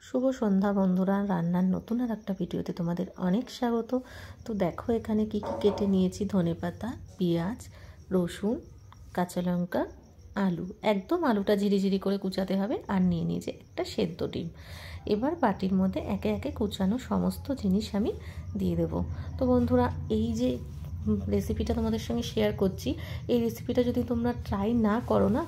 শুভ সন্ধ্যা বন্ধুরা, রান্নার নতুন আর একটা ভিডিওতে তোমাদের অনেক স্বাগত। তো দেখো এখানে কি কি কেটে নিয়েছি। ধনেপাতা, পেঁয়াজ, রসুন, কাঁচা লঙ্কা, আলু। একদম আলুটা ঝিরিঝিরি করে কুচাতে হবে। আর নিয়ে নিয়েছি একটা সেদ্ধ ডিম। এবার বাটির মধ্যে একে একে কুচানো সমস্ত জিনিস আমি দিয়ে দেব। তো বন্ধুরা, এই যে রেসিপিটা তোমাদের সঙ্গে শেয়ার করছি, এই রেসিপিটা যদি তোমরা ট্রাই না করো না,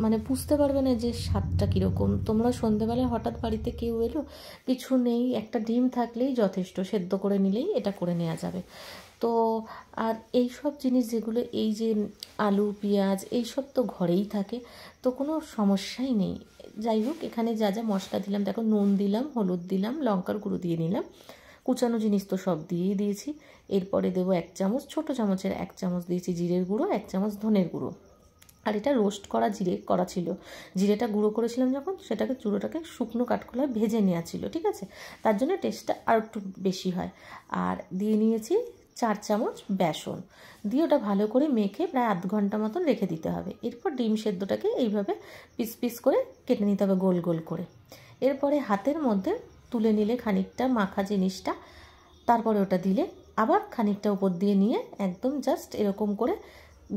মানে বুঝতে পারবে না যে স্বাদটা কীরকম। তোমরা সন্ধেবেলায় হঠাৎ বাড়িতে কেউ এলো, কিছু নেই, একটা ডিম থাকলেই যথেষ্ট, সেদ্ধ করে নিলেই এটা করে নেওয়া যাবে। তো আর এই সব জিনিস যেগুলো, এই যে আলু পেঁয়াজ, এইসব তো ঘরেই থাকে, তো কোনো সমস্যাই নেই। যাই হোক, এখানে যা যা মশলা দিলাম দেখো, নুন দিলাম, হলুদ দিলাম, লঙ্কার গুঁড়ো দিয়ে নিলাম, কুচানো জিনিস তো সব দিয়েই দিয়েছি। এরপরে দেবো 1 চামচ, ছোটো চামচের 1 চামচ দিয়েছি জিরের গুঁড়ো, 1 চামচ ধনের গুঁড়ো। আর এটা রোস্ট করা জিরে করা ছিল, জিরেটা গুঁড়ো করেছিলাম যখন, সেটাকে চুড়োটাকে শুকনো কাঠখোলায় ভেজে নেওয়া ছিল, ঠিক আছে, তার জন্য টেস্টটা আর একটু বেশি হয়। আর দিয়ে নিয়েছি 4 চামচ বেসন, দিয়ে ওটা ভালো করে মেখে প্রায় আধ ঘন্টা মতন রেখে দিতে হবে। এরপর ডিম সেদ্ধটাকে এইভাবে পিস পিস করে কেটে নিতে হবে গোল গোল করে। এরপরে হাতের মধ্যে তুলে নিলে খানিকটা মাখা জিনিসটা, তারপরে ওটা দিলে আবার খানিকটা উপর দিয়ে নিয়ে একদম জাস্ট এরকম করে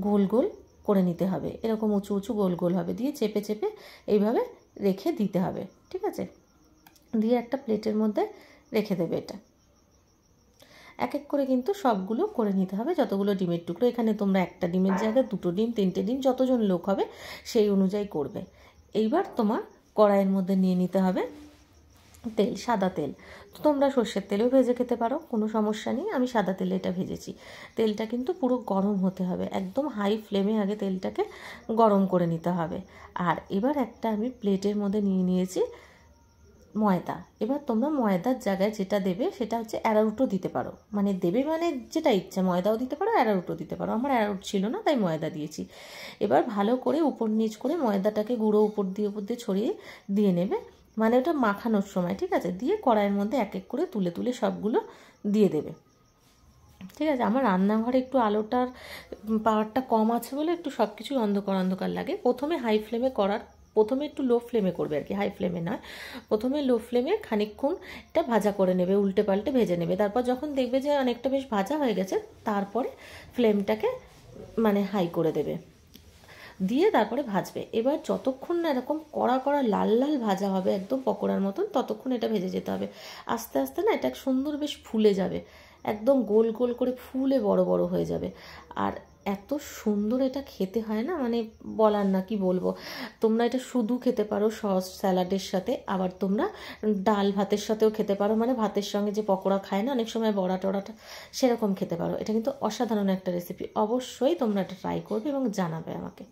গোল গোল করে নিতে হবে। এরকম উঁচু উঁচু গোল গোল হবে, দিয়ে চেপে চেপে এইভাবে রেখে দিতে হবে, ঠিক আছে। দিয়ে একটা প্লেটের মধ্যে রেখে দেবে। এটা এক এক করে কিন্তু সবগুলো করে নিতে হবে, যতগুলো ডিমের টুকরো। এখানে তোমরা একটা ডিমের জায়গায় 2টো ডিম 3টে ডিম, যতজন লোক হবে সেই অনুযায়ী করবে। এইবার তোমার কড়াইয়ের মধ্যে নিয়ে নিতে হবে তেল, সাদা তেল। তো তোমরা সর্ষের তেলেও ভেজে খেতে পারো, কোনো সমস্যা নেই। আমি সাদা তেলে এটা ভেজেছি। তেলটা কিন্তু পুরো গরম হতে হবে, একদম হাই ফ্লেমে আগে তেলটাকে গরম করে নিতে হবে। আর এবার একটা আমি প্লেটের মধ্যে নিয়ে নিয়েছি ময়দা। এবার তোমরা ময়দার জায়গায় যেটা দেবে সেটা হচ্ছে অ্যারারুটও দিতে পারো, মানে দেবে মানে যেটা ইচ্ছা, ময়দাও দিতে পারো, অ্যারারুটও দিতে পারো। আমার অ্যারারুট ছিল না, তাই ময়দা দিয়েছি। এবার ভালো করে উপর নিচ করে ময়দাটাকে গুঁড়ো উপর দিয়ে ছড়িয়ে দিয়ে নেবে, মানে ওটা মাখানোর সময়, ঠিক আছে। দিয়ে কড়াইয়ের মধ্যে এক এক করে তুলে তুলে সবগুলো দিয়ে দেবে, ঠিক আছে। আমার রান্নাঘরে একটু আলোটার পাওয়ারটা কম আছে বলে একটু সব কিছুই অন্ধকার অন্ধকার লাগে। প্রথমে হাই ফ্লেমে প্রথমে একটু লো ফ্লেমে করবে আর কি, হাই ফ্লেমে নয়। প্রথমে লো ফ্লেমে খানিকক্ষণ এটা ভাজা করে নেবে, উল্টে পাল্টে ভেজে নেবে। তারপর যখন দেখবে যে অনেকটা বেশ ভাজা হয়ে গেছে, তারপরে ফ্লেমটাকে মানে হাই করে দেবে, দিয়ে তারপরে ভাজবে। এবার যতক্ষণ না এরকম কড়া কড়া লাল লাল ভাজা হবে একদম পকোড়ার মতন, ততক্ষণ এটা ভেজে যেতে হবে। আস্তে আস্তে না এটা সুন্দর বেশ ফুলে যাবে, একদম গোল গোল করে ফুলে বড় বড় হয়ে যাবে। আর এত সুন্দর এটা খেতে হয় না, মানে বলার না, কি বলবো। তোমরা এটা শুধু খেতে পারো সস স্যালাডের সাথে, আবার তোমরা ডাল ভাতের সাথেও খেতে পারো, মানে ভাতের সঙ্গে যে পকোড়া খায় না অনেক সময় বড়া টড়াটা, সেরকম খেতে পারো। এটা কিন্তু অসাধারণ একটা রেসিপি, অবশ্যই তোমরা এটা ট্রাই করবে এবং জানাবে আমাকে।